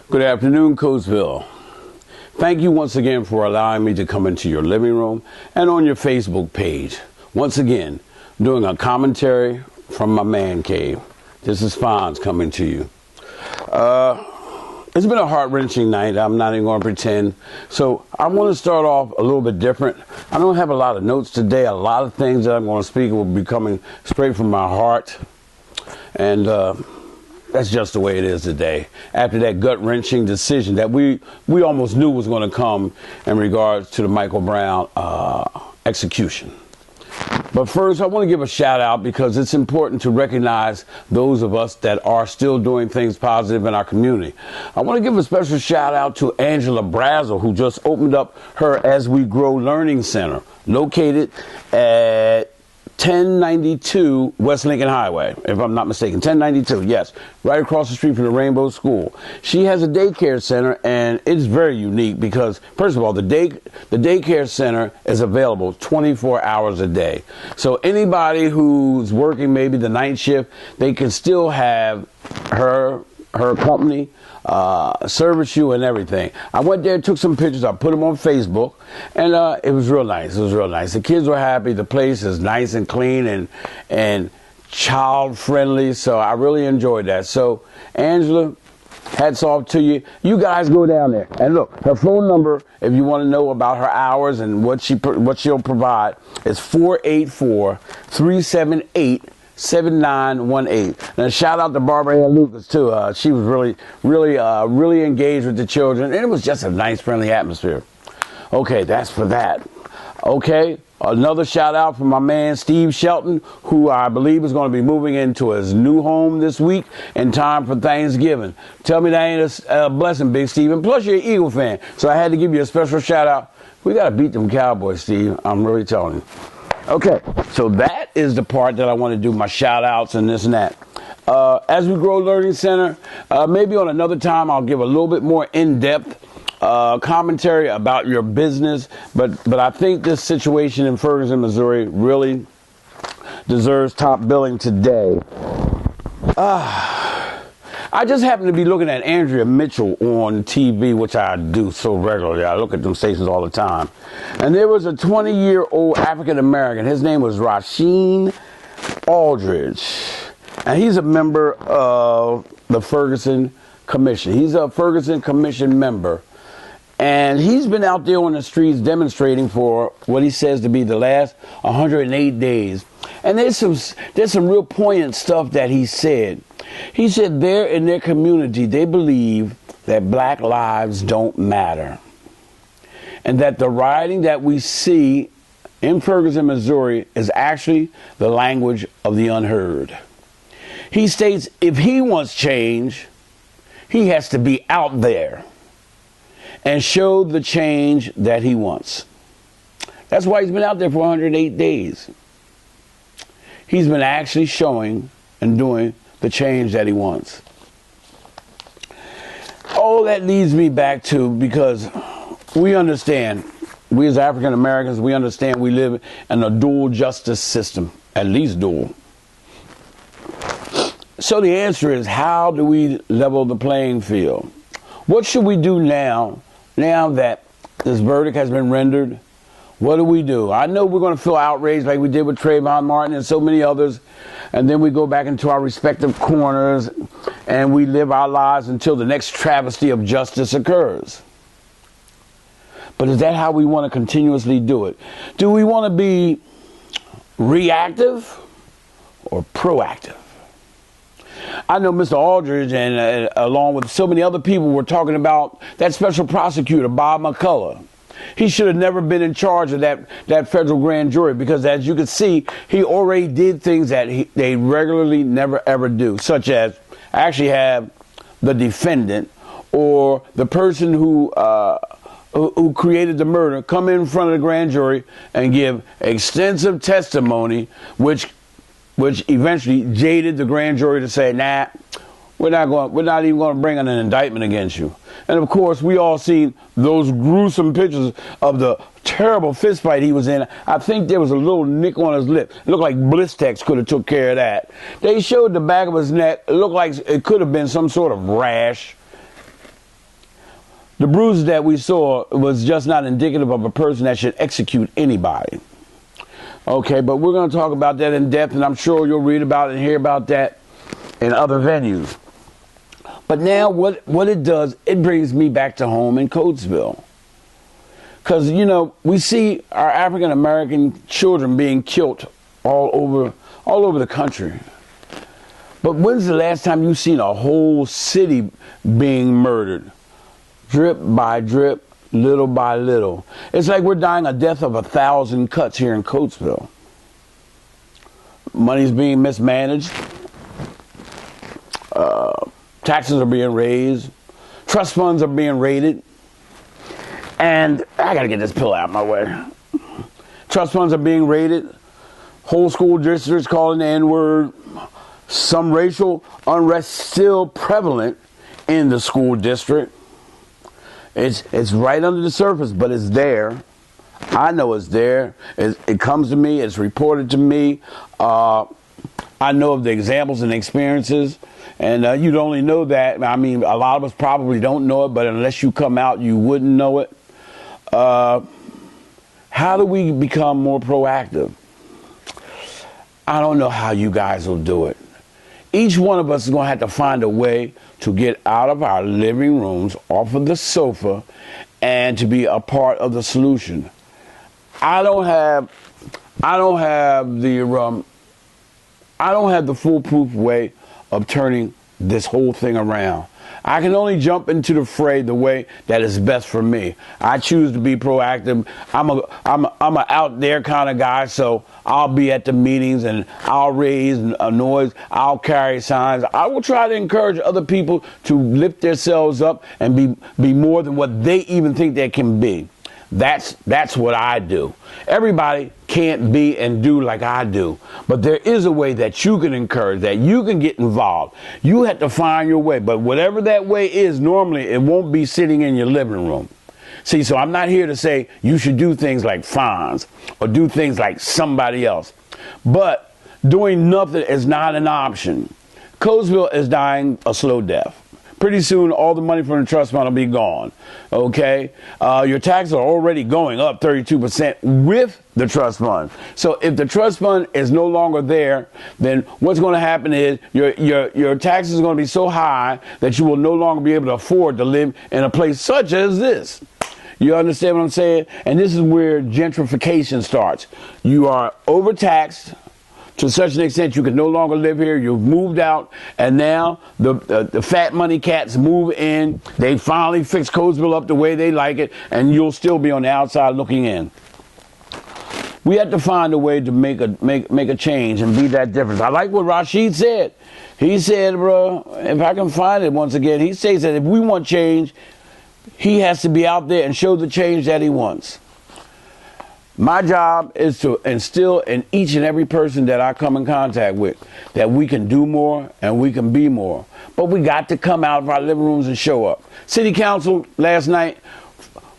Good afternoon, Coatesville. Thank you once again for allowing me to come into your living room and on your Facebook page. Once again, doing a commentary from my man cave. This is Fonz coming to you. It's been a heart-wrenching night. I'm not even going to pretend. So I want to start off a little bit different. I don't have a lot of notes today. A lot of things that I'm going to speak will be coming straight from my heart. And that's just the way it is today. After that gut-wrenching decision that we almost knew was going to come in regards to the Michael Brown execution. But first, I want to give a shout out because it's important to recognize those of us that are still doing things positive in our community. I want to give a special shout out to Angela Brazel, who just opened up her As We Grow Learning Center, located at 1092 West Lincoln Highway, if I'm not mistaken. 1092, yes, right across the street from the Rainbow School. She has a daycare center, and it's very unique because, first of all, the daycare center is available 24 hours a day. So anybody who's working maybe the night shift, they can still have her company service you and everything. I went there, took some pictures, I put them on Facebook, and it was real nice. It was real nice. The kids were happy. The place is nice and clean and child friendly, so I really enjoyed that. So Angela, hats off to you. You guys go down there and look. Her phone number, if you want to know about her hours and what she'll provide, is 484-378-7918. And a shout out to Barbara Ann Lucas too. She was really engaged with the children, and it was just a nice, friendly atmosphere. Okay, that's for that. Okay, another shout out from my man Steve Shelton, who I believe is going to be moving into his new home this week in time for Thanksgiving. Tell me that ain't a blessing, Big Steve. And plus, you're an Eagle fan, so I had to give you a special shout out. We got to beat them Cowboys, Steve. I'm really telling you. Okay, so that is the part that I want to do, my shout outs and this and that. As We Grow Learning Center, maybe on another time I'll give a little bit more in-depth commentary about your business, but I think this situation in Ferguson, Missouri really deserves top billing today. I just happened to be looking at Andrea Mitchell on TV, which I do so regularly. I look at them stations all the time. And there was a 20-year-old African-American. His name was Rasheem Aldridge. And he's a member of the Ferguson Commission. He's a Ferguson Commission member. And he's been out there on the streets demonstrating for what he says to be the last 108 days. And there's some real poignant stuff that he said. He said there in their community, they believe that black lives don't matter. And that the rioting that we see in Ferguson, Missouri is actually the language of the unheard. He states if he wants change, he has to be out there and show the change that he wants. That's why he's been out there for 108 days. He's been actually showing and doing the change that he wants. All that leads me back to, because we understand, we as African Americans, we understand we live in a dual justice system, at least dual. So the answer is, how do we level the playing field? What should we do now that this verdict has been rendered? What do? I know we're going to feel outraged like we did with Trayvon Martin and so many others, and then we go back into our respective corners and we live our lives until the next travesty of justice occurs. But is that how we want to continuously do it? Do we want to be reactive or proactive? I know Mr. Aldridge and along with so many other people were talking about that special prosecutor, Bob McCullough. He should have never been in charge of that federal grand jury, because as you can see, he already did things that they regularly never ever do, such as actually have the defendant or the person who created the murder come in front of the grand jury and give extensive testimony, which eventually jaded the grand jury to say, nah, we're not even going to bring an indictment against you. And of course, we all seen those gruesome pictures of the terrible fist fight he was in. I think there was a little nick on his lip. It looked like Blistex could have took care of that. They showed the back of his neck. It looked like it could have been some sort of rash. The bruises that we saw was just not indicative of a person that should execute anybody. Okay, but we're going to talk about that in depth, and I'm sure you'll read about it and hear about that in other venues. But now what it does, it brings me back to home in Coatesville. Because, you know, we see our African-American children being killed all over the country. But when's the last time you've seen a whole city being murdered? Drip by drip, little by little. It's like we're dying a death of 1,000 cuts here in Coatesville. Money's being mismanaged. Taxes are being raised. Trust funds are being raided. And I got to get this pill out of my way. Trust funds are being raided. Whole school districts calling the N-word. Some racial unrest still prevalent in the school district. It's right under the surface, but it's there. I know it's there. It comes to me. It's reported to me. I know of the examples and experiences. And you'd only know that. I mean, a lot of us probably don't know it, but unless you come out, you wouldn't know it. How do we become more proactive? I don't know how you guys will do it. Each one of us is going to have to find a way to get out of our living rooms, off of the sofa, and to be a part of the solution. I don't have the foolproof way of turning this whole thing around. I can only jump into the fray the way that is best for me. I choose to be proactive. I'm a out there kind of guy, so I'll be at the meetings and I'll raise a noise. I'll carry signs. I will try to encourage other people to lift themselves up and be more than what they even think they can be. That's what I do. Everybody can't be and do like I do, but there is a way that you can encourage, that you can get involved. You have to find your way, but whatever that way is, normally it won't be sitting in your living room. See, so I'm not here to say you should do things like Fonz or do things like somebody else, but doing nothing is not an option. Coatesville is dying a slow death. Pretty soon, all the money from the trust fund will be gone, okay? Your taxes are already going up 32% with the trust fund. So if the trust fund is no longer there, then what's going to happen is your taxes are going to be so high that you will no longer be able to afford to live in a place such as this. You understand what I'm saying? And this is where gentrification starts. You are overtaxed to such an extent you can no longer live here. You've moved out, and now the fat money cats move in. They finally fix Coatesville up the way they like it, and you'll still be on the outside looking in. We have to find a way to make a change and be that difference. I like what Rashid said. He said, bro, if I can find it once again, he says that if we want change, he has to be out there and show the change that he wants. My job is to instill in each and every person that I come in contact with that we can do more and we can be more. But we got to come out of our living rooms and show up. City Council last night,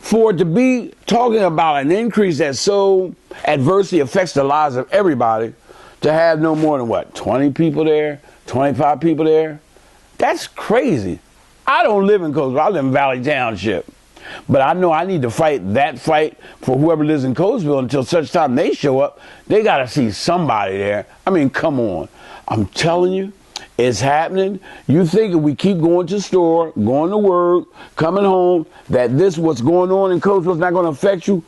for it to be talking about an increase that so adversely affects the lives of everybody, to have no more than what, 20 people there, 25 people there? That's crazy. I don't live in Coatesville. I live in Valley Township. But I know I need to fight that fight for whoever lives in Coatesville until such time they show up. They got to see somebody there. I mean, come on. I'm telling you, it's happening. You think if we keep going to the store, going to work, coming home, that what's going on in Coatesville is not going to affect you?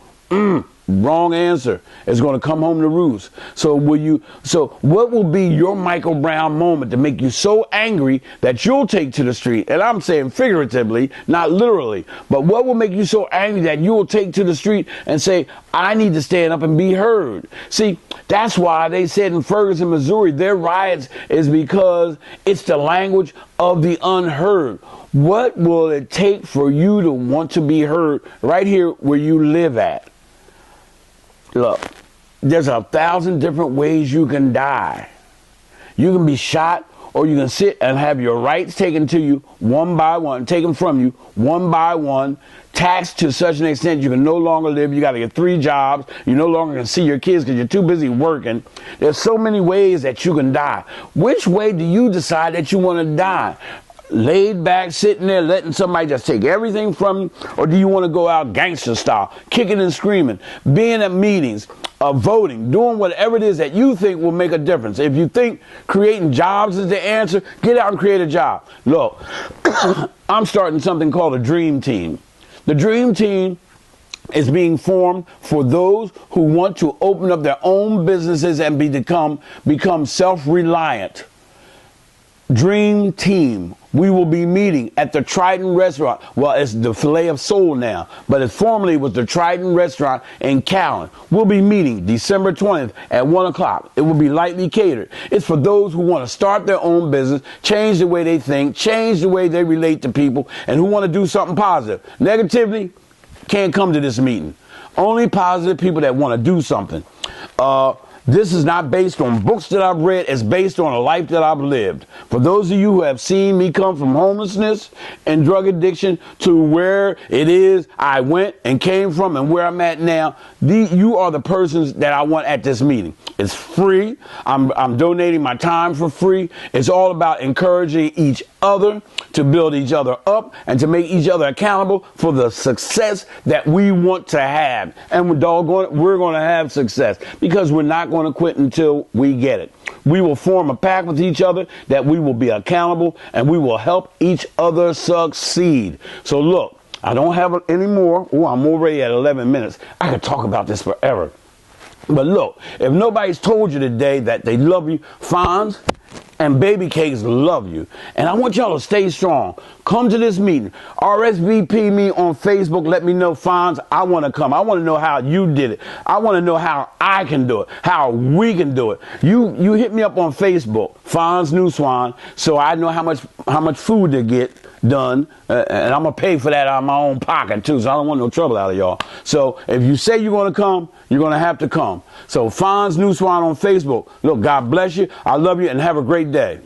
Wrong answer. It's going to come home to roost. So what will be your Michael Brown moment to make you so angry that you'll take to the street? And I'm saying figuratively, not literally. But what will make you so angry that you will take to the street and say, I need to stand up and be heard? See, that's why they said in Ferguson, Missouri, their riots is because it's the language of the unheard. What will it take for you to want to be heard right here where you live at? Look, there's 1,000 different ways you can die. You can be shot, or you can sit and have your rights taken to you one by one, taken from you one by one, taxed to such an extent you can no longer live. You got to get 3 jobs. You no longer can see your kids because you're too busy working. There's so many ways that you can die. Which way do you decide that you want to die? laid back, sitting there, letting somebody just take everything from you? Or do you want to go out gangster style, kicking and screaming, being at meetings, voting, doing whatever it is that you think will make a difference? If you think creating jobs is the answer, get out and create a job. Look, I'm starting something called a dream team. The dream team is being formed for those who want to open up their own businesses and become self-reliant. Dream team. We will be meeting at the Triton restaurant. Well, it's the Filet of Soul now, but it formerly was the Triton restaurant in Callan. We'll be meeting December 20th at 1 o'clock. It will be lightly catered. It's for those who want to start their own business, change the way they think, change the way they relate to people, and who want to do something positive. Negatively, can't come to this meeting. Only positive people that want to do something. This is not based on books that I've read. It's based on a life that I've lived. For those of you who have seen me come from homelessness and drug addiction to where it is I went and came from and where I'm at now, you are the persons that I want at this meeting. It's free. I'm donating my time for free. It's all about encouraging each other to build each other up and to make each other accountable for the success that we want to have. And we're going to have success because we're not going to quit until we get it. We will form a pact with each other that we will be accountable and we will help each other succeed. So look, I don't have any more. Oh, I'm already at 11 minutes. I could talk about this forever. But look, if nobody's told you today that they love you, Fonz and Baby Cakes love you. And I want y'all to stay strong. Come to this meeting. RSVP me on Facebook. Let me know, Fonz, I want to come. I want to know how you did it. I want to know how I can do it, how we can do it. You hit me up on Facebook, Fonz New Swan, so I know how much food to get done, and I'm gonna pay for that out of my own pocket too, so I don't want no trouble out of y'all. So if you say you're gonna come, you're gonna have to come. So Fonz New Swan on Facebook. Look, God bless you, I love you, and have a great day.